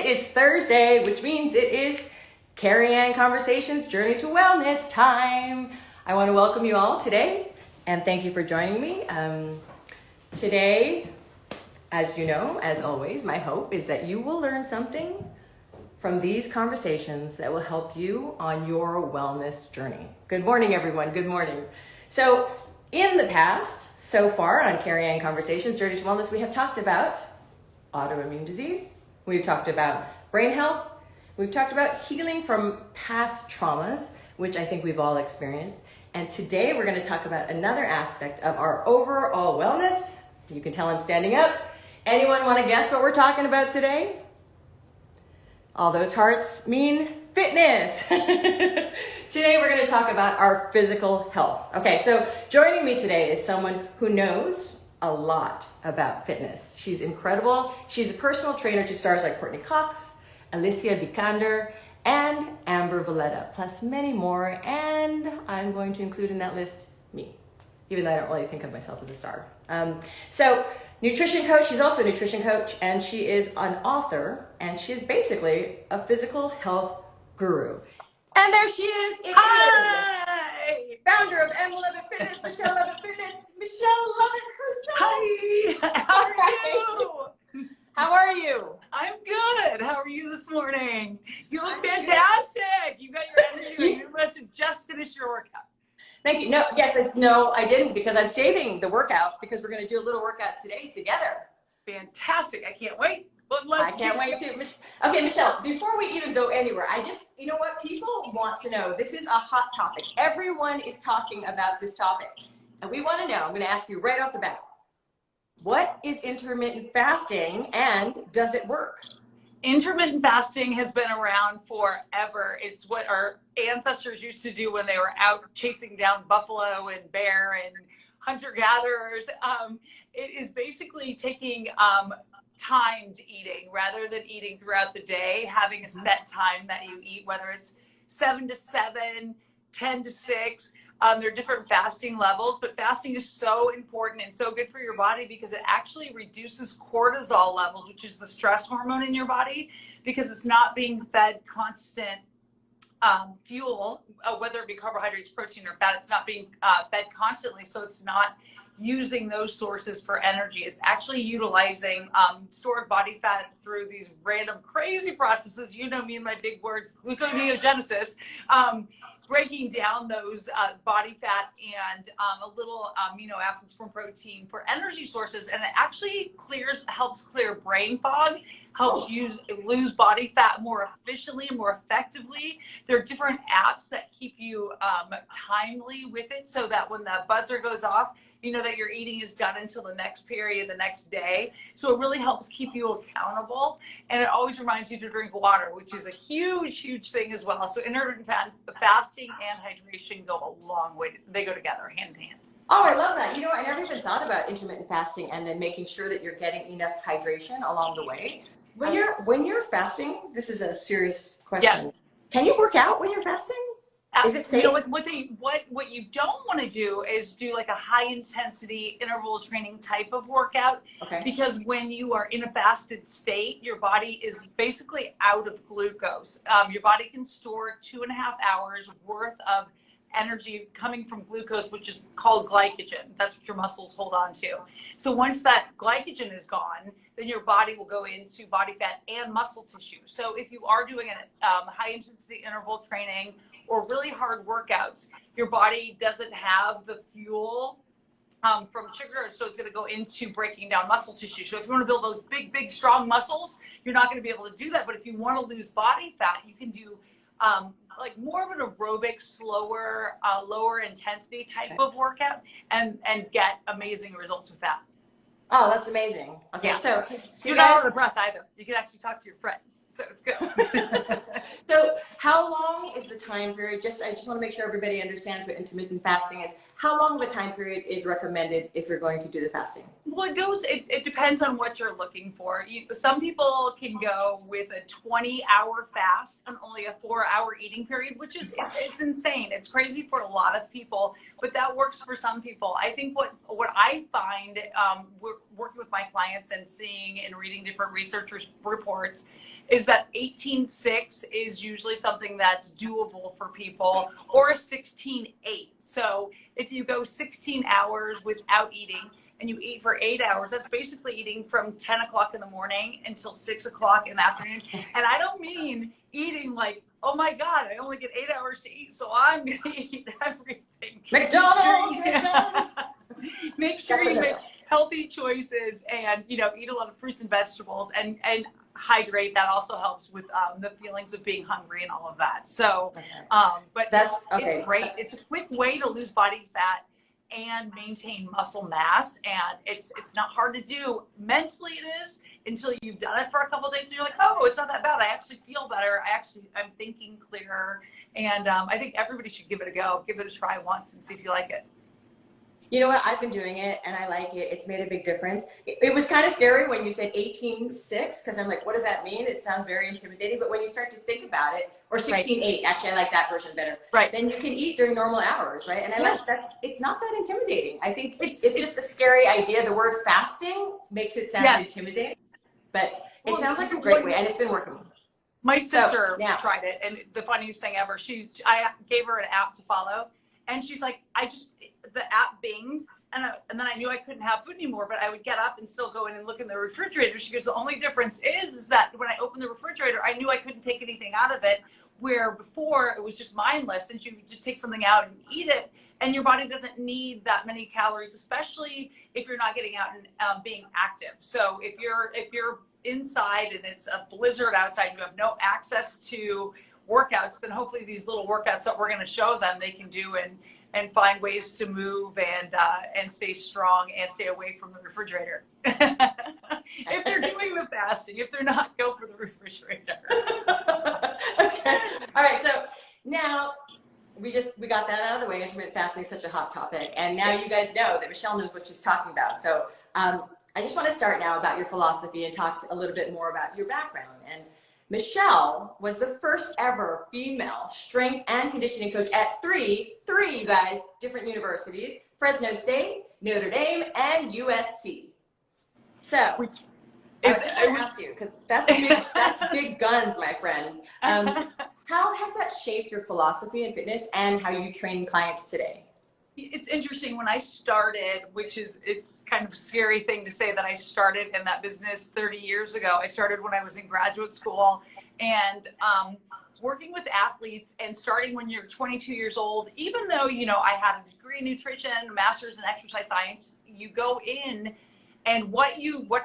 is Thursday, which means it is Carrie Ann Conversations Journey to Wellness time. I want to welcome you all today and thank you for joining me. Today, as you know, as always, my hope is that you will learn something from these conversations that will help you on your wellness journey. Good morning, everyone. Good morning. So in the past, so far on Carrie Ann Conversations Journey to Wellness, we have talked about autoimmune disease. We've talked about brain health. We've talked about healing from past traumas, which I think we've all experienced. And today we're going to talk about another aspect of our overall wellness. You can tell I'm standing up. Anyone want to guess what we're talking about today? All those hearts mean fitness. Today we're going to talk about our physical health. Okay, so joining me today is someone who knows a lot about fitness. She's incredible. She's a personal trainer to stars like Courtney Cox, Alicia Vikander, and Amber Valletta, plus many more. And I'm going to include in that list me, even though I don't really think of myself as a star. So nutrition coach, she's also a nutrition coach, and she is an author, and she is basically a physical health guru. And there she is. Hi! Founder of Lovitt Fitness, Michelle Lovitt Fitness, Michelle Lovitt herself. Hi! How are you? How are you? I'm good. How are you this morning? You look fantastic. You got your energy. You must have just finished your workout. Thank you. No, I didn't, because I'm saving the workout because we're going to do a little workout today together. Fantastic. I can't wait. I can't wait to. Okay, Michelle, before we even go anywhere, you know what? People want to know. This is a hot topic. Everyone is talking about this topic. And we want to know, I'm going to ask you right off the bat, what is intermittent fasting and does it work? Intermittent fasting has been around forever. It's what our ancestors used to do when they were out chasing down buffalo and bear and hunter-gatherers. It is basically taking timed eating rather than eating throughout the day, having a set time that you eat, whether it's 7 to 7, 10 to 6. There are different fasting levels, but fasting is so important and so good for your body because it actually reduces cortisol levels, which is the stress hormone in your body, because it's not being fed constant fuel, whether it be carbohydrates, protein, or fat. It's not being fed constantly, so it's not using those sources for energy. It's actually utilizing stored body fat through these random crazy processes. You know me and my big words, gluconeogenesis, breaking down those body fat and a little amino acids from protein for energy sources. And it actually helps clear brain fog, helps lose body fat more efficiently and more effectively. There are different apps that keep you timely with it so that when the buzzer goes off, you know that your eating is done until the next period, the next day. So it really helps keep you accountable. And it always reminds you to drink water, which is a huge, huge thing as well. So intermittent fasting and hydration go a long way. They go together hand in hand. Oh, I love that. You know, I never even thought about intermittent fasting and then making sure that you're getting enough hydration along the way. When you're fasting, this is a serious question. Yes. Can you work out when you're fasting? Is it safe? You know, what you don't want to do is do like a high intensity interval training type of workout. Okay. Because when you are in a fasted state, your body is basically out of glucose. Your body can store 2.5 hours worth of energy coming from glucose, which is called glycogen. That's what your muscles hold on to. So once that glycogen is gone, then your body will go into body fat and muscle tissue. So if you are doing a high intensity interval training or really hard workouts, your body doesn't have the fuel from sugar, so it's going to go into breaking down muscle tissue. So if you want to build those big, big, strong muscles, you're not going to be able to do that. But if you want to lose body fat, you can do like more of an aerobic, slower, lower intensity type of workout and get amazing results with that. Oh, that's amazing. Okay, Yeah. so you're not out of breath either. You can actually talk to your friends, so it's good. So how long is the time period? I just want to make sure everybody understands what intermittent fasting is. How long of a time period is recommended if you're going to do the fasting? Well, it depends on what you're looking for. Some people can go with a 20-hour fast and only a 4-hour eating period, which is, it's insane. It's crazy for a lot of people, but that works for some people. I think what I find working with my clients and seeing and reading different research reports is that 18-6 is usually something that's doable for people, or a 16-8. So if you go 16 hours without eating and you eat for 8 hours, that's basically eating from 10 o'clock in the morning until 6 o'clock in the afternoon. And I don't mean eating like, oh my God, I only get 8 hours to eat, so I'm going to eat everything. McDonald's! Make sure you make healthy choices and, you know, eat a lot of fruits and vegetables and hydrate. That also helps with the feelings of being hungry and all of that. So, but it's great. It's a quick way to lose body fat and maintain muscle mass, and it's not hard to do. Mentally it is, until you've done it for a couple of days and you're like, oh, it's not that bad. I actually feel better. I'm thinking clearer. And I think everybody should give it a go. Give it a try once and see if you like it. You know what? I've been doing it and I like it. It's made a big difference. It was kind of scary when you said 18-6, because I'm like, what does that mean? It sounds very intimidating. But when you start to think about it, or 16-8, actually, I like that version better. Right. Then you can eat during normal hours, right? And I like it's not that intimidating. I think it's just a scary idea. The word fasting makes it sound intimidating, but it sounds like a great way, and it's been working. My sister tried it, and the funniest thing ever, I gave her an app to follow, and she's like, the app binged, and then I knew I couldn't have food anymore, but I would get up and still go in and look in the refrigerator. She goes, the only difference is that when I opened the refrigerator, I knew I couldn't take anything out of it, where before it was just mindless, and you would just take something out and eat it, and your body doesn't need that many calories, especially if you're not getting out and being active. So if you're inside and it's a blizzard outside and you have no access to workouts, then hopefully these little workouts that we're going to show them they can do and find ways to move and stay strong and stay away from the refrigerator. If they're doing the fasting, if they're not, go for the refrigerator. Okay. All right. So now we got that out of the way. Intermittent fasting is such a hot topic, and now you guys know that Michelle knows what she's talking about. So I just want to start now about your philosophy and talk a little bit more about your background. And Michelle was the first ever female strength and conditioning coach at three, you guys, different universities: Fresno State, Notre Dame, and USC. So I was just going to ask you, because that's big guns, my friend. How has that shaped your philosophy in fitness and how you train clients today? It's interesting. When I started, it's kind of a scary thing to say that I started in that business 30 years ago. I started when I was in graduate school, and working with athletes, and starting when you're 22 years old, even though, you know, I had a degree in nutrition, a master's in exercise science, you go in, and what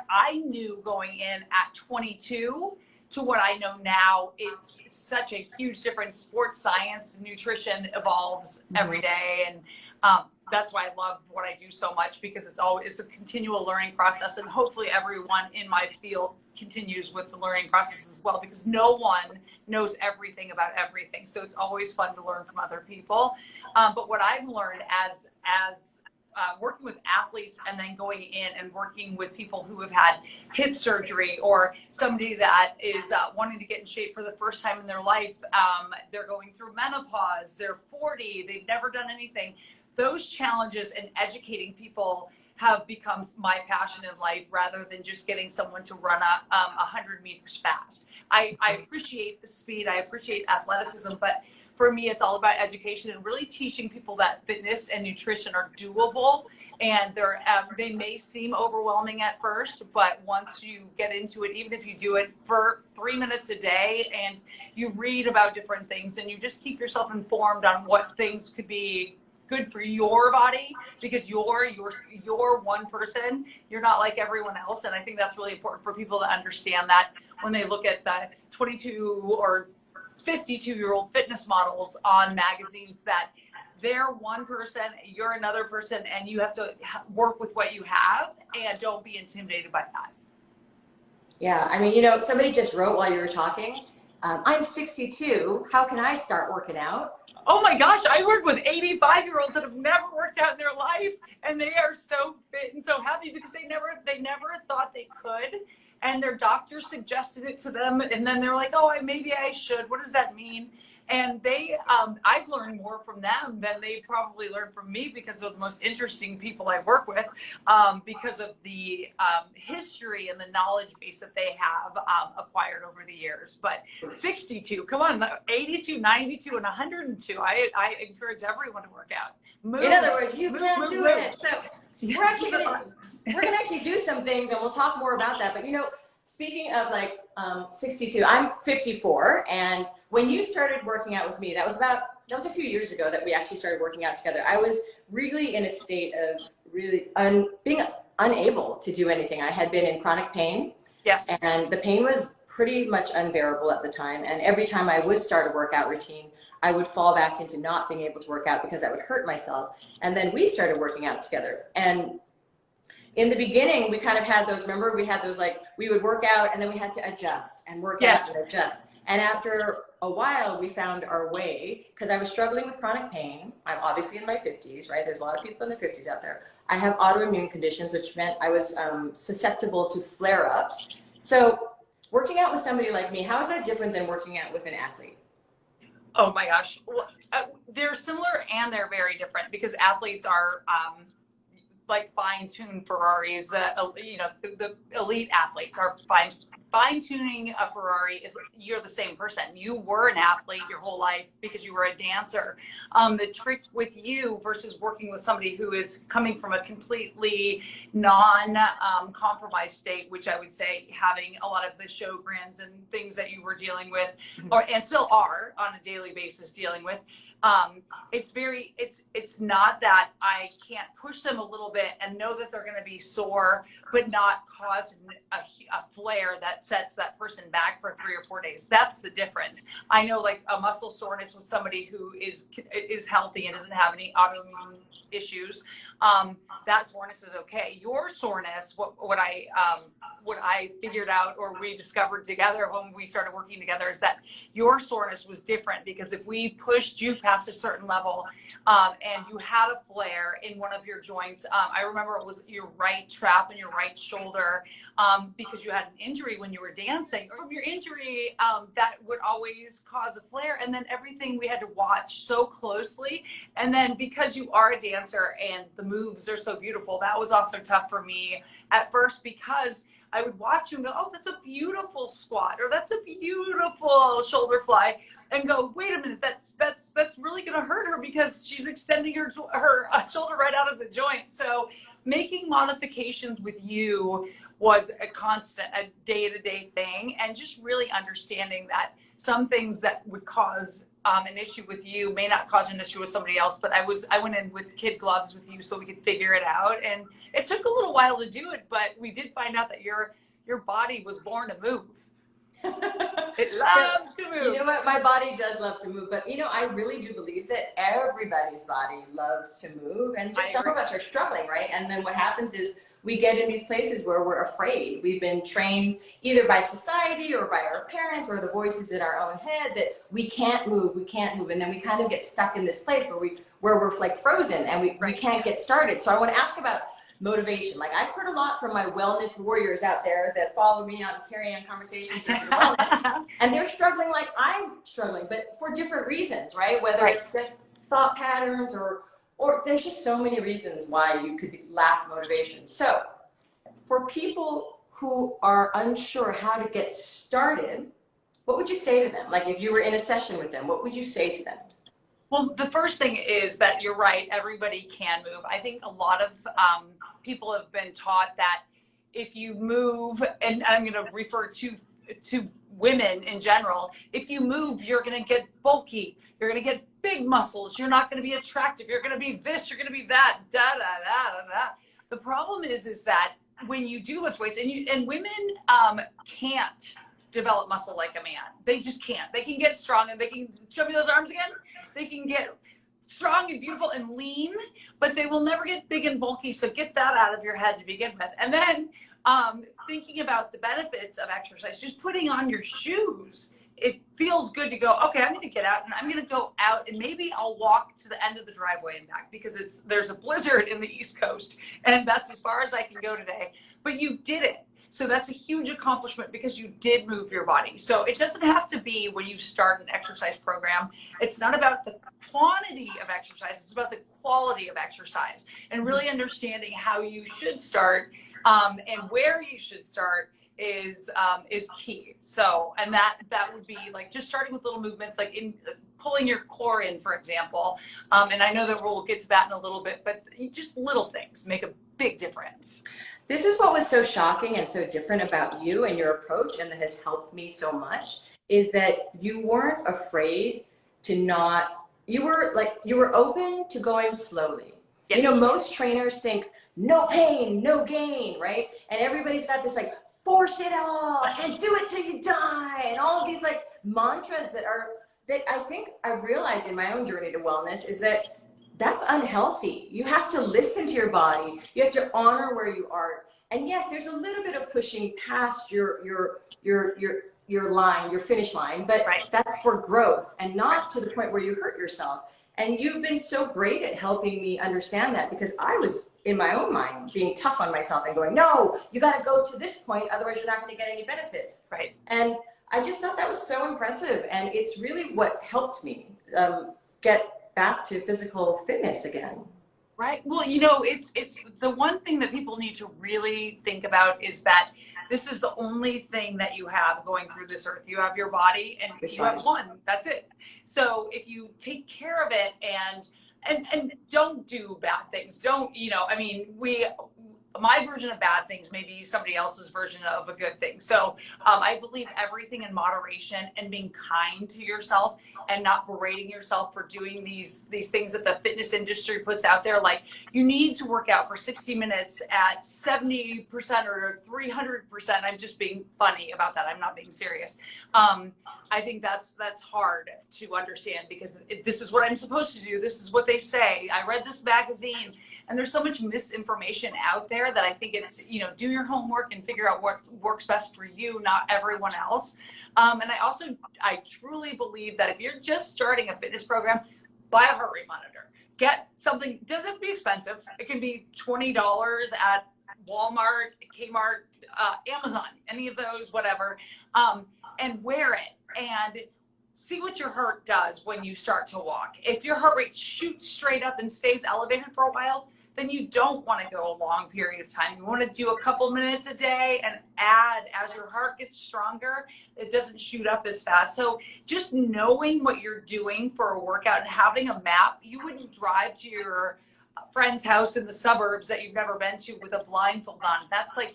I knew going in at 22 to what I know now, it's such a huge difference. Sports science, nutrition evolves every day, and that's why I love what I do so much, because it's a continual learning process, and hopefully everyone in my field continues with the learning process as well, because no one knows everything about everything. So it's always fun to learn from other people. But what I've learned as working with athletes, and then going in and working with people who have had hip surgery, or somebody that is wanting to get in shape for the first time in their life, they're going through menopause, they're 40, they've never done anything. Those challenges and educating people have become my passion in life, rather than just getting someone to run 100 meters fast. I appreciate the speed, I appreciate athleticism, but for me, it's all about education and really teaching people that fitness and nutrition are doable, and they may seem overwhelming at first, but once you get into it, even if you do it for 3 minutes a day and you read about different things and you just keep yourself informed on what things could be good for your body, because you're one person, you're not like everyone else. And I think that's really important for people to understand that when they look at the 22 or 52-year-old fitness models on magazines, that they're one person, you're another person, and you have to work with what you have, and don't be intimidated by that. Yeah, I mean, you know, somebody just wrote while you were talking, I'm 62, how can I start working out? Oh my gosh, I work with 85-year-olds that have never worked out in their life, and they are so fit and so happy because they never thought they could. and their doctor suggested it to them, and then they're like, oh, maybe I should. What does that mean? And I've learned more from them than they probably learned from me, because they're the most interesting people I work with, because of the history and the knowledge base that they have acquired over the years. But 62, come on, 82, 92, and 102. I encourage everyone to work out. Move, in other words, you can't do move. it. So we're gonna actually do some things, and we'll talk more about that. But speaking of 62, I'm 54, and when you started working out with me, that was a few years ago that we actually started working out together. I was really in a state of really being unable to do anything. I had been in chronic pain. Yes. And the pain was pretty much unbearable at the time. And every time I would start a workout routine, I would fall back into not being able to work out because I would hurt myself. And then we started working out together. And in the beginning, we kind of had those, remember, we had those we would work out and then we had to adjust and work out and adjust. And after a while, we found our way, because I was struggling with chronic pain. I'm obviously in my 50s, right? There's a lot of people in their 50s out there. I have autoimmune conditions, which meant I was susceptible to flare-ups. So working out with somebody like me, how is that different than working out with an athlete? Oh my gosh. Well, they're similar and they're very different, because athletes are like fine-tuned Ferraris. The elite athletes are fine-tuning a Ferrari. Is you're the same person. You were an athlete your whole life because you were a dancer. The trick with you versus working with somebody who is coming from a completely non-compromised state, which I would say having a lot of the Sjogren's and things that you were dealing with, and still are on a daily basis dealing with. It's not that I can't push them a little bit and know that they're going to be sore, but not cause a flare that sets that person back for 3 or 4 days. That's the difference. I know a muscle soreness with somebody who is healthy and doesn't have any autoimmune issues, that soreness is okay. Your soreness, what I figured out, or we discovered together when we started working together, is that your soreness was different, because if we pushed you past a certain level and you had a flare in one of your joints, I remember it was your right trap and your right shoulder, because you had an injury when you were dancing. From your injury, that would always cause a flare, and then everything we had to watch so closely. And then because you are a dancer and the moves are so beautiful, that was also tough for me at first, because I would watch you and go, oh, that's a beautiful squat, or that's a beautiful shoulder fly, and go, wait a minute, that's really going to hurt her because she's extending her shoulder right out of the joint. So making modifications with you was a constant, a day-to-day thing, and just really understanding that some things that would cause an issue with you may not cause an issue with somebody else. But I went in with kid gloves with you so we could figure it out, and it took a little while to do it, but we did find out that your body was born to move. It loves to move. You know what? My body does love to move, but I really do believe that everybody's body loves to move, and just some of us are struggling, right? And then what happens is we get in these places where we're afraid. We've been trained either by society or by our parents or the voices in our own head that we can't move, and then we kind of get stuck in this place where we're frozen and we can't get started. So I want to ask about motivation. I've heard a lot from my wellness warriors out there that follow me on Carrie on Conversations and they're struggling like I'm struggling, but for different reasons, right? Whether it's just thought patterns or there's just so many reasons why you could lack motivation. So for people who are unsure how to get started, what would you say to them? If you were in a session with them, what would you say to them? Well, the first thing is that you're right. Everybody can move. I think a lot of people have been taught that if you move, and I'm going to refer to women in general, if you move, you're going to get bulky. You're going to get big muscles. You're not going to be attractive. You're going to be this. You're going to be that. Da da da da da. The problem is that when you do lift weights, and women can't develop muscle like a man. They just can't. They can get strong, and they can show me those arms again. They can get strong and beautiful and lean, but they will never get big and bulky. So get that out of your head to begin with. And then thinking about the benefits of exercise, just putting on your shoes, it feels good to go, okay, I'm going to get out and I'm going to go out and maybe I'll walk to the end of the driveway and back because there's a blizzard in the East Coast and that's as far as I can go today. But you did it. So that's a huge accomplishment because you did move your body. So it doesn't have to be when you start an exercise program. It's not about the quantity of exercise. It's about the quality of exercise, and really understanding how you should start and where you should start is key. So, and that would be like just starting with little movements, like in pulling your core in, for example. And I know that we'll get to that in a little bit, but just little things make a big difference. This is what was so shocking and so different about you and your approach, and that has helped me so much, is that you weren't afraid to not, you were open to going slowly. Yes. You know, most trainers think no pain, no gain, right? And everybody's got this like force it all and do it till you die, and all of these like mantras that I think I've realized in my own journey to wellness is that that's unhealthy. You have to listen to your body. You have to honor where you are. And yes, there's a little bit of pushing past your line, your finish line, but right. That's for growth and not to the point where you hurt yourself. And you've been so great at helping me understand that, because I was in my own mind being tough on myself and going, no, you got to go to this point, otherwise you're not going to get any benefits. Right. And I just thought that was so impressive, and it's really what helped me get back to physical fitness again. Right. Well, you know, it's the one thing that people need to really think about is that this is the only thing that you have going through this earth. You have your body, and you have one. That's it. So if you take care of it and don't do bad things, don't, you know, I mean, my version of bad things may be somebody else's version of a good thing. So I believe everything in moderation, and being kind to yourself and not berating yourself for doing these things that the fitness industry puts out there. Like, you need to work out for 60 minutes at 70% or 300%. I'm just being funny about that. I'm not being serious. I think that's hard to understand, because this is what I'm supposed to do. This is what they say. I read this magazine. And there's so much misinformation out there that I think it's, you know, do your homework and figure out what works best for you, not everyone else. And I truly believe that if you're just starting a fitness program, buy a heart rate monitor. Get something, it doesn't have to be expensive. It can be $20 at Walmart, Kmart, Amazon, any of those, whatever, and wear it. And see what your heart does when you start to walk. If your heart rate shoots straight up and stays elevated for a while, then you don't want to go a long period of time. You want to do a couple minutes a day and add as your heart gets stronger. It doesn't shoot up as fast. So just knowing what you're doing for a workout and having a map, you wouldn't drive to your friend's house in the suburbs that you've never been to with a blindfold on. That's what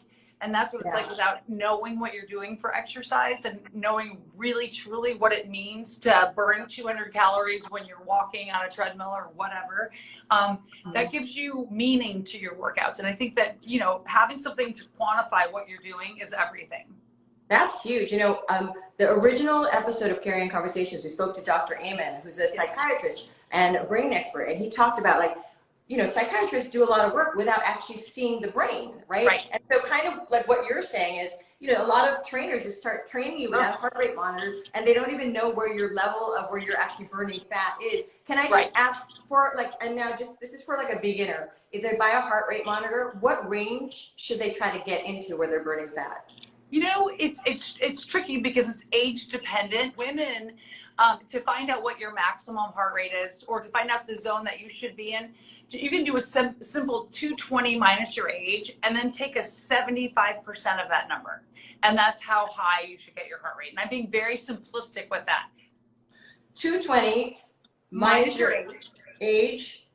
it's like without knowing what you're doing for exercise and knowing really truly what it means to burn 200 calories when you're walking on a treadmill or whatever. That gives you meaning to your workouts. And I think that, you know, having something to quantify what you're doing is everything. That's huge. You know, the original episode of Carrie Conversations, we spoke to Dr. Amen, who's a psychiatrist and a brain expert. And he talked about, like, you know, psychiatrists do a lot of work without actually seeing the brain, right? And so kind of like what you're saying is, you know, a lot of trainers just start training you without heart rate monitors, and they don't even know where your level of where you're actually burning fat is. Can I just ask for, like, and now just, this is for like a beginner, if they buy a heart rate monitor, what range should they try to get into where they're burning fat? You know, it's tricky because it's age dependent. Women, to find out what your maximum heart rate is, or to find out the zone that you should be in, you can do a simple 220 minus your age, and then take a 75% of that number. And that's how high you should get your heart rate. And I'm being very simplistic with that. 220 minus your age.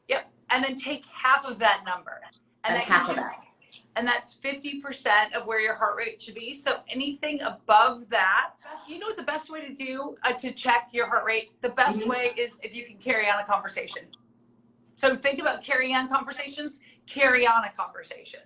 Yep. And then take half of that number. And half of that. And that's 50% of where your heart rate should be. So anything above that, you know what the best way to do to check your heart rate? The best way is if you can carry on a conversation. So think about carry on conversations, carry on a conversation.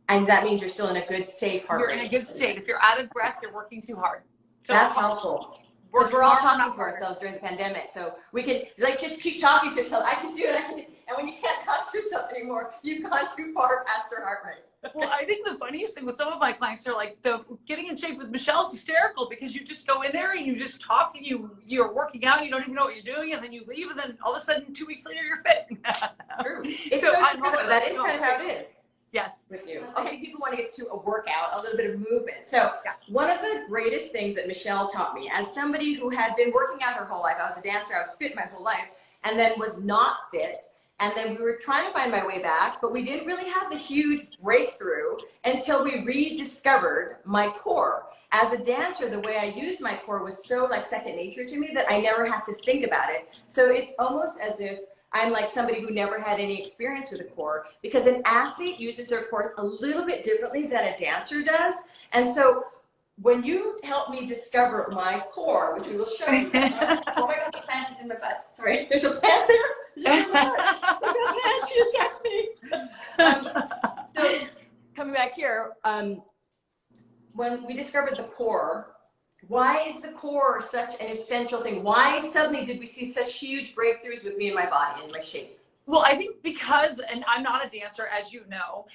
And that means you're still in a good, safe heart rate. You're in a good state. If you're out of breath, you're working too hard. So that's helpful. Because we're all talking to ourselves during the pandemic. So we can, like, just keep talking to yourself. I can do it, I can do it. And when you can't talk to yourself anymore, you've gone too far past your heart rate. Well, I think the funniest thing with some of my clients are like, the getting in shape with Michelle's hysterical, because you just go in there and you just talk and you're working out, you don't even know what you're doing, and then you leave, and then all of a sudden 2 weeks later you're fit. True. It's so true. That is kind of how it is. Yes. With you. I think people want to get to a workout, a little bit of movement. So one of the greatest things that Michelle taught me, as somebody who had been working out her whole life, I was a dancer, I was fit my whole life, and then was not fit. And then we were trying to find my way back, but we didn't really have the huge breakthrough until we rediscovered my core. As a dancer, the way I used my core was so like second nature to me that I never had to think about it. So it's almost as if I'm like somebody who never had any experience with the core, because an athlete uses their core a little bit differently than a dancer does. And so when you help me discover my core, which we will show you, oh my God, the plant is in my butt. Sorry, there's a plant there. Look at that plant, she attacked me. So coming back here, when we discovered the core, why is the core such an essential thing? Why suddenly did we see such huge breakthroughs with me and my body and my shape? Well, I think because, and I'm not a dancer, as you know,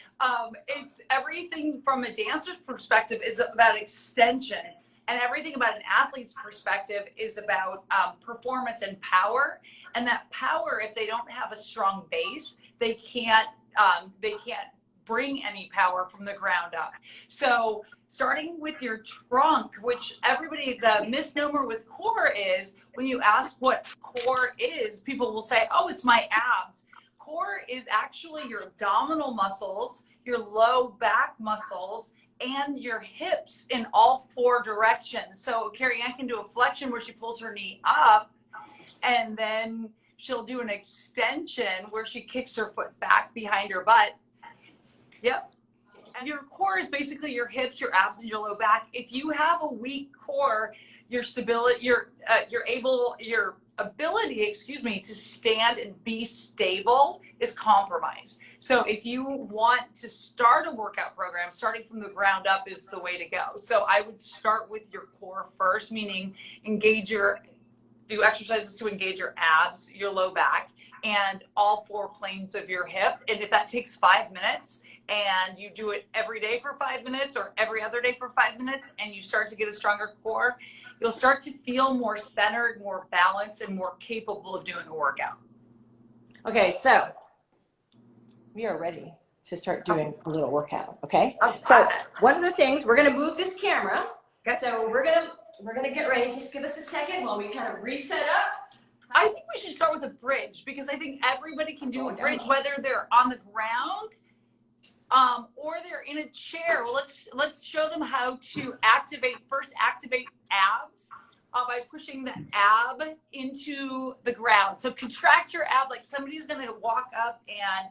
it's everything from a dancer's perspective is about extension, and everything about an athlete's perspective is about performance and power. And that power, if they don't have a strong base, they can't bring any power from the ground up. So starting with your trunk, which everybody, the misnomer with core is, when you ask what core is, people will say, oh, it's my abs. Core is actually your abdominal muscles, your low back muscles, and your hips in all four directions. So Carrie Ann can do a flexion where she pulls her knee up, and then she'll do an extension where she kicks her foot back behind her butt. Yep. And your core is basically your hips, your abs, and your low back. If you have a weak core, your stability, your ability, to stand and be stable is compromised. So if you want to start a workout program, starting from the ground up is the way to go. So I would start with your core first, meaning do exercises to engage your abs, your low back, and all four planes of your hip. And if that takes 5 minutes and you do it every day for 5 minutes or every other day for 5 minutes, and you start to get a stronger core, you'll start to feel more centered, more balanced, and more capable of doing a workout. Okay, so we are ready to start doing a little workout, okay? Oh, so one of the things, we're gonna move this camera. Okay. So we're gonna get ready. Just give us a second while we kind of reset up. I think we should start with a bridge, because I think everybody can do a bridge, whether they're on the ground or they're in a chair. Well, let's show them how to activate abs by pushing the ab into the ground. So contract your ab like somebody's going to walk up and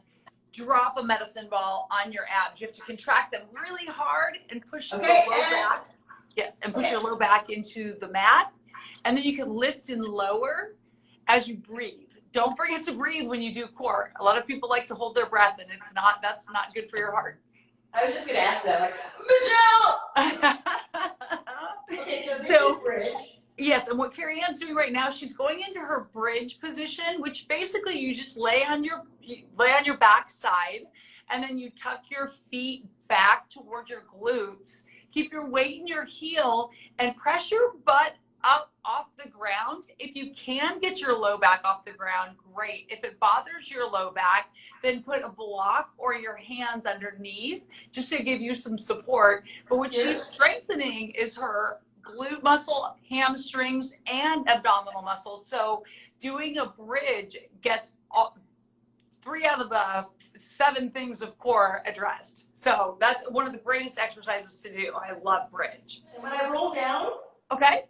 drop a medicine ball on your abs. You have to contract them really hard and push the low back. Yes, and push your low back into the mat. And then you can lift and lower as you breathe. Don't forget to breathe when you do core. A lot of people like to hold their breath, and that's not good for your heart. I was just going to ask that, like, Michelle! Okay, so this is bridge. Yes, and what Carrie Ann's doing right now, she's going into her bridge position, which basically you just lay on your back side, and then you tuck your feet back towards your glutes. Keep your weight in your heel and press your butt up off the ground. If you can get your low back off the ground, great. If it bothers your low back, then put a block or your hands underneath just to give you some support. But what she's strengthening is her glute muscle, hamstrings, and abdominal muscles. So doing a bridge gets 3 out of the 7 things of core addressed. So that's one of the greatest exercises to do. I love bridge. And when I roll down, okay,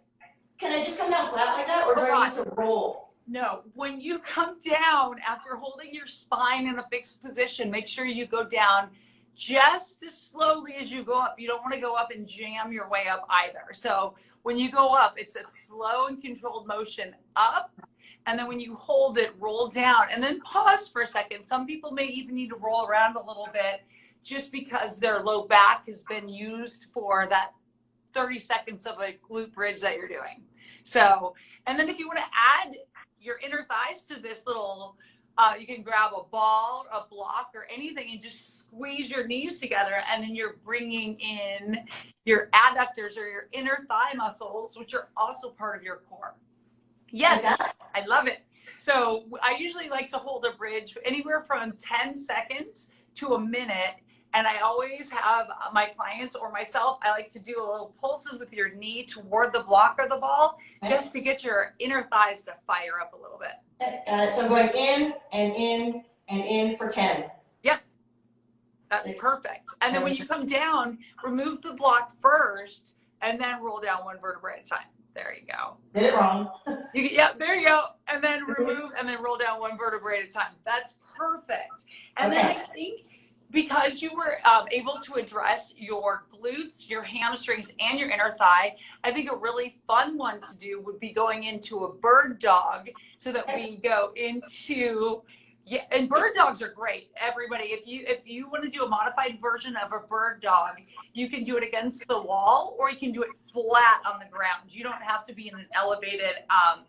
can I just come down flat like that, or do I need to roll? No, when you come down after holding your spine in a fixed position, make sure you go down just as slowly as you go up. You don't want to go up and jam your way up either. So when you go up, it's a slow and controlled motion up. And then when you hold it, roll down and then pause for a second. Some people may even need to roll around a little bit just because their low back has been used for that 30 seconds of a glute bridge that you're doing. So, and then if you want to add your inner thighs to this little, you can grab a ball, a block, or anything and just squeeze your knees together. And then you're bringing in your adductors or your inner thigh muscles, which are also part of your core. Yes, I love it. So I usually like to hold a bridge anywhere from 10 seconds to a minute. And I always have my clients or myself, I like to do a little pulses with your knee toward the block or the ball, just to get your inner thighs to fire up a little bit. Got it. So I'm going in and in and in for 10. Yep. That's perfect. And then when you come down, remove the block first and then roll down one vertebrae at a time. There you go. Did it wrong. Yeah, there you go. And then remove and then roll down one vertebrae at a time. That's perfect. And then I think because you were able to address your glutes, your hamstrings, and your inner thigh, I think a really fun one to do would be going into a bird dog, so that we go into, yeah, and bird dogs are great. Everybody, if you want to do a modified version of a bird dog, you can do it against the wall or you can do it flat on the ground. You don't have to be in an elevated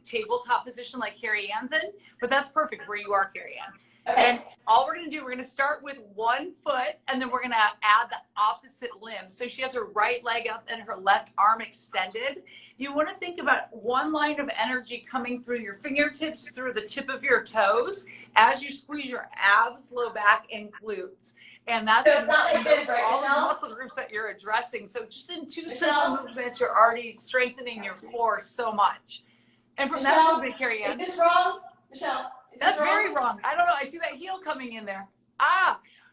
tabletop position like Carrie Ann's in, but that's perfect where you are, Carrie Ann. Okay. And all we're going to do, we're going to start with one foot, and then we're going to add the opposite limb. So she has her right leg up and her left arm extended. You want to think about one line of energy coming through your fingertips, through the tip of your toes, as you squeeze your abs, low back, and glutes. And that's so not like this, right, all the Michelle? muscle groups that you're addressing. So just in two simple movements, you're already strengthening your core so much. And from that movement, Carrie Ann. Is this wrong, Michelle? That's very wrong. I don't know. I see that heel coming in there.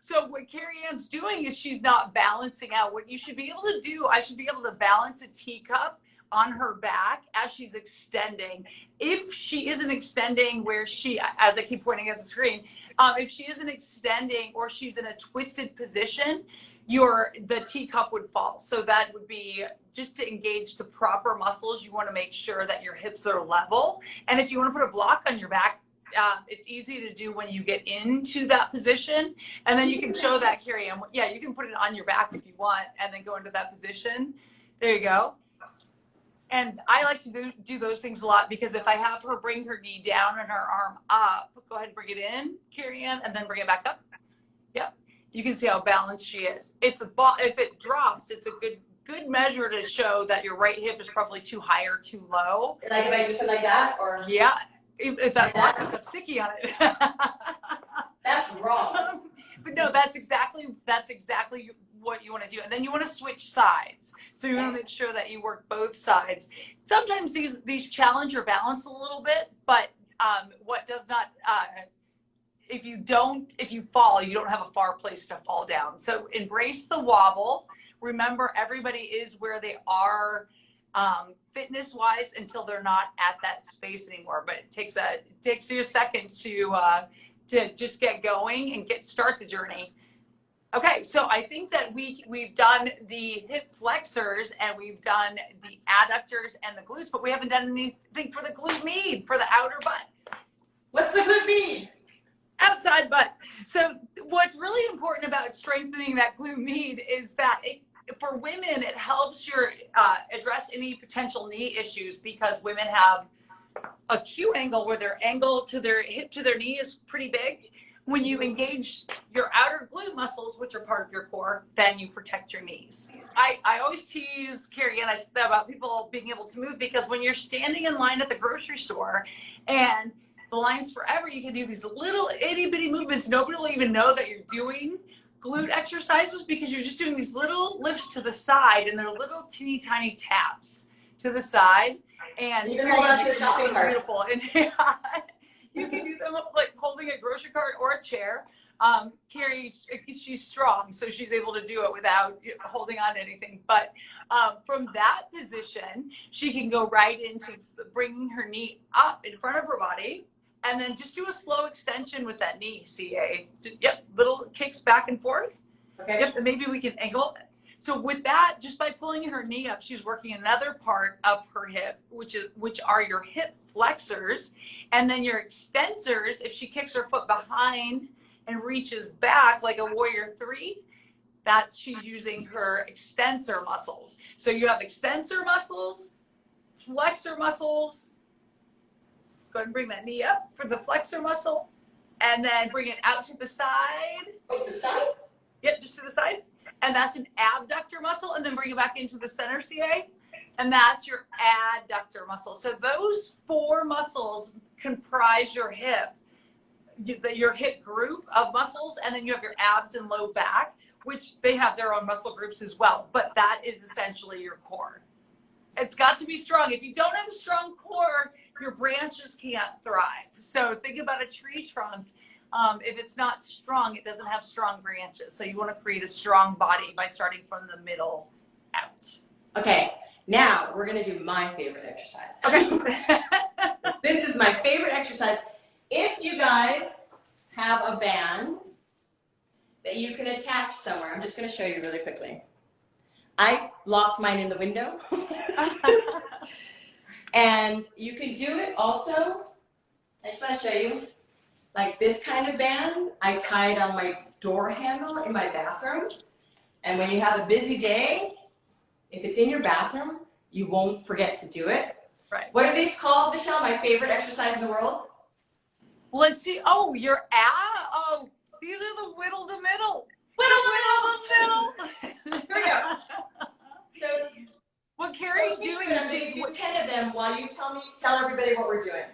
So what Carrie Ann's doing is she's not balancing out. What you should be able to do, I should be able to balance a teacup on her back as she's extending. If she isn't extending where she, as I keep pointing at the screen, if she isn't extending or she's in a twisted position, the teacup would fall. So that would be just to engage the proper muscles. You want to make sure that your hips are level. And if you want to put a block on your back, it's easy to do when you get into that position, and then you can show that, Carrie Ann. Yeah, you can put it on your back if you want, and then go into that position. There you go. And I like to do those things a lot, because if I have her bring her knee down and her arm up, go ahead and bring it in, Carrie Ann, and then bring it back up. Yep. You can see how balanced she is. If it drops, it's a good measure to show that your right hip is probably too high or too low. Like if I do something like that, or yeah. If that block has some sticky on it. That's wrong. But no, that's exactly what you want to do. And then you want to switch sides. So you want to make sure that you work both sides. Sometimes these challenge your balance a little bit, but what does not, if you fall, you don't have a far place to fall down. So embrace the wobble. Remember, everybody is where they are fitness wise until they're not at that space anymore, but it takes you a second to just get going and start the journey. Okay, so I think that we've done the hip flexors and we've done the adductors and the glutes, but we haven't done anything for the glute med, for the outer butt. What's the glute med? Outside butt. So what's really important about strengthening that glute med is that for women, it helps address any potential knee issues, because women have a Q angle where their angle to their hip to their knee is pretty big. When you engage your outer glute muscles, which are part of your core, then you protect your knees. I always tease Carrie and I say about people being able to move, because when you're standing in line at the grocery store and the line's forever, you can do these little itty bitty movements. Nobody will even know that you're doing glute exercises, because you're just doing these little lifts to the side, and they're little teeny tiny taps to the side. And you can hold on to your shopping cart. Beautiful. And you can do them like holding a grocery cart or a chair. Carrie, she's strong, so she's able to do it without holding on to anything. But from that position, she can go right into bringing her knee up in front of her body, and then just do a slow extension with that knee, CA. Yep, little kicks back and forth. Okay. Yep, and maybe we can angle. So with that, just by pulling her knee up, she's working another part of her hip, which are your hip flexors, and then your extensors. If she kicks her foot behind and reaches back like a warrior 3, that's she's using her extensor muscles. So you have extensor muscles, flexor muscles. Go ahead and bring that knee up for the flexor muscle, and then bring it out to the side. Oh, to the side? Yep, just to the side. And that's an abductor muscle, and then bring it back into the center, CA. And that's your adductor muscle. So those 4 muscles comprise your hip group of muscles, and then you have your abs and low back, which they have their own muscle groups as well, but that is essentially your core. It's got to be strong. If you don't have a strong core, your branches can't thrive. So think about a tree trunk. If it's not strong, it doesn't have strong branches. So you want to create a strong body by starting from the middle out. Okay, now we're going to do my favorite exercise. Okay. This is my favorite exercise. If you guys have a band that you can attach somewhere, I'm just going to show you really quickly. I locked mine in the window. And you can do it also, I just want to show you, like this kind of band, I tied on my door handle in my bathroom. And when you have a busy day, if it's in your bathroom, you won't forget to do it. Right. What are these called, Michelle? My favorite exercise in the world? Let's see. Oh, your ab. Oh, these are the whittle the middle. Whittle the middle. Here we go. So what Carrie's doing is I'm going to do 10 of them while you tell everybody what we're doing.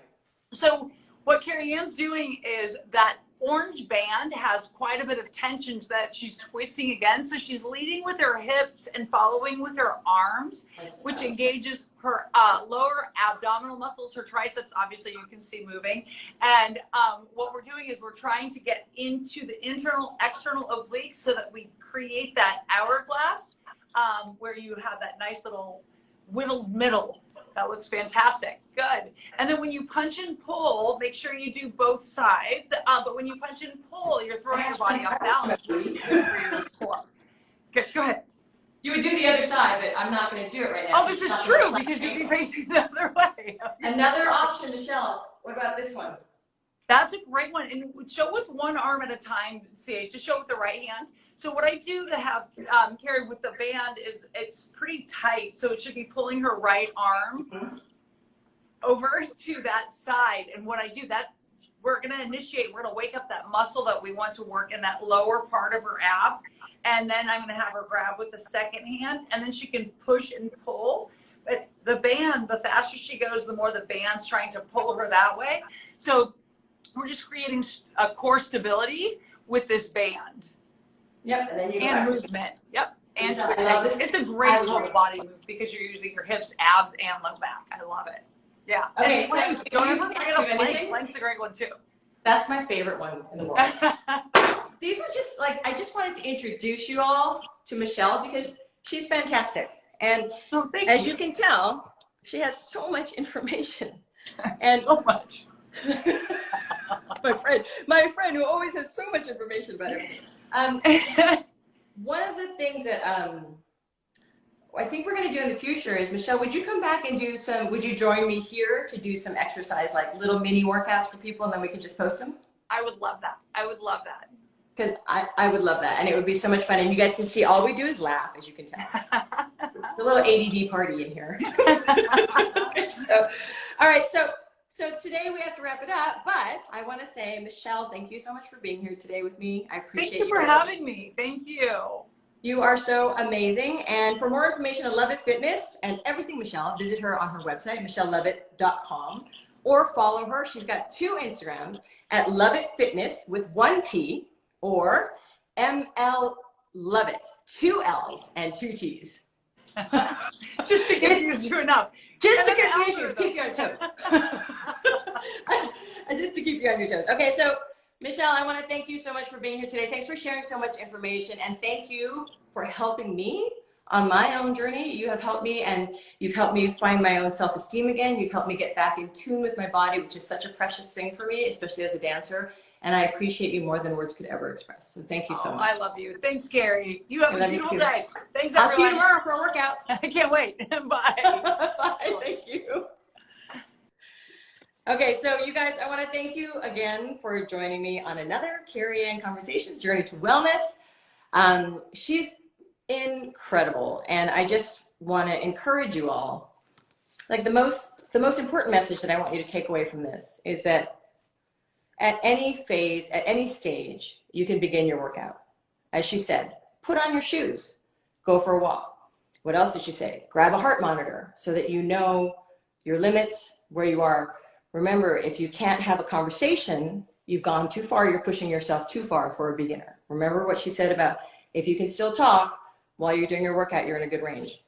So what Carrie Ann's doing is that orange band has quite a bit of tension that she's twisting against. So she's leading with her hips and following with her arms, which engages her lower abdominal muscles, her triceps, obviously you can see moving. And what we're doing is we're trying to get into the internal, external obliques so that we create that hourglass where you have that nice little whittled middle. That looks fantastic. Good. And then when you punch and pull, make sure you do both sides. But when you punch and pull, you're throwing your body off balance, which is good for your core. Good. Go ahead. You would do the other side, but I'm not going to do it right now. Oh, this is true because you'd be facing the other way. Another option, Michelle. What about this one? That's a great one. And show with one arm at a time, CH. Just show with the right hand. So what I do to have Carrie with the band is it's pretty tight. So it should be pulling her right arm over to that side. And what I do, that we're going to initiate, we're going to wake up that muscle that we want to work in that lower part of her ab. And then I'm going to have her grab with the second hand. And then she can push and pull. But the band, the faster she goes, the more the band's trying to pull her that way. So we're just creating a core stability with this band. Yep, and then you and movement. Yep. And this. It's a great total body move because you're using your hips, abs, and low back. I love it. Yeah. Okay, and so don't ever forget a plank. Plank's a great one too. That's my favorite one in the world. These were just like, I just wanted to introduce you all to Michelle because she's fantastic. And as you can tell, she has so much information. And so much. my friend who always has so much information about everything. One of the things that I think we're going to do in the future is, Michelle, would you come back and would you join me here to do some exercise, like little mini workouts for people, and then we can just post them? I would love that. I would love that. Because I would love that, and it would be so much fun. And you guys can see all we do is laugh, as you can tell. It's a little ADD party in here. So, all right, so today we have to wrap it up, but I want to say, Michelle, thank you so much for being here today with me. I appreciate you. Thank you for having me. Thank you. You are so amazing. And for more information on Lovitt Fitness and everything Michelle, visit her on her website, michellelovitt.com, or follow her. She's got 2 Instagrams at Lovitt Fitness with 1 T or ML Lovitt, 2 L's and 2 T's. Just to confuse you enough. Just to confuse you, to keep you on toes. Just to keep you on your toes. Okay, so Michelle, I want to thank you so much for being here today. Thanks for sharing so much information, and thank you for helping me on my own journey. You have helped me, and you've helped me find my own self-esteem again. You've helped me get back in tune with my body, which is such a precious thing for me, especially as a dancer. And I appreciate you more than words could ever express. So thank you so much. I love you. Thanks, Carrie. You have a beautiful day. Thanks, everyone. I'll see you tomorrow for a workout. I can't wait. Bye. Bye. Thank you. Okay, so you guys, I want to thank you again for joining me on another Carrie Ann Conversations Journey to Wellness. She's incredible, and I just want to encourage you all. Like the most important message that I want you to take away from this is that at any phase, at any stage, you can begin your workout. As she said, put on your shoes, go for a walk. What else did she say? Grab a heart monitor so that you know your limits, where you are. Remember, if you can't have a conversation, you've gone too far, you're pushing yourself too far for a beginner. Remember what she said about If you can still talk while you're doing your workout, you're in a good range.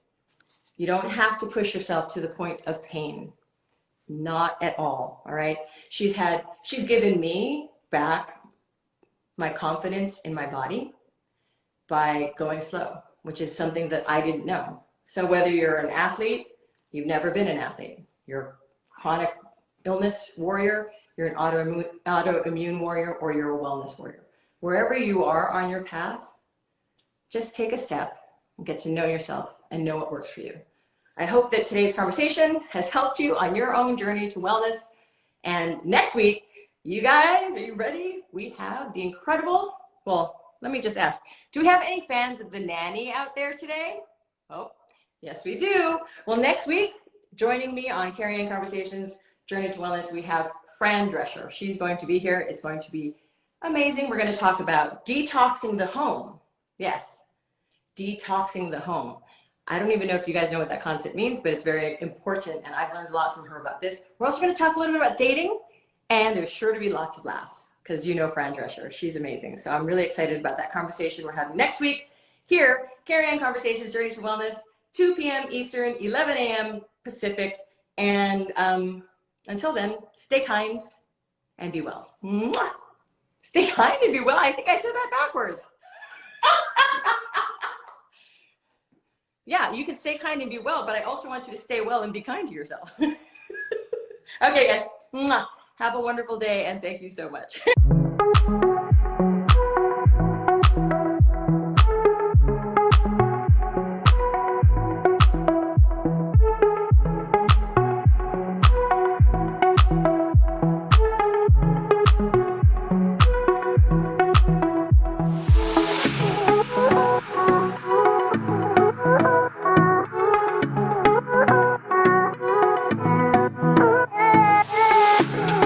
You don't have to push yourself to the point of pain. Not at all right? She's given me back my confidence in my body by going slow, which is something that I didn't know. So whether you're an athlete, you've never been an athlete, you're a chronic illness warrior, you're an autoimmune warrior, or you're a wellness warrior. Wherever you are on your path, just take a step and get to know yourself and know what works for you. I hope that today's conversation has helped you on your own journey to wellness. And next week, you guys, are you ready? We have the incredible, well, let me just ask, do we have any fans of The Nanny out there today? Oh, yes, we do. Well, next week, joining me on Carrie Conversations, Journey to Wellness, we have Fran Drescher. She's going to be here. It's going to be amazing. We're going to talk about detoxing the home. Yes, detoxing the home. I don't even know if you guys know what that concept means, but it's very important, and I've learned a lot from her about this. We're also going to talk a little bit about dating, and there's sure to be lots of laughs, because you know Fran Drescher. She's amazing. So I'm really excited about that conversation we're having next week here, Carrie Conversations, Journey to Wellness, 2 p.m. Eastern, 11 a.m. Pacific. And until then, stay kind and be well. Mwah! Stay kind and be well. I think I said that backwards. Yeah, you can stay kind and be well, but I also want you to stay well and be kind to yourself. Okay, guys. Mwah. Have a wonderful day, and thank you so much.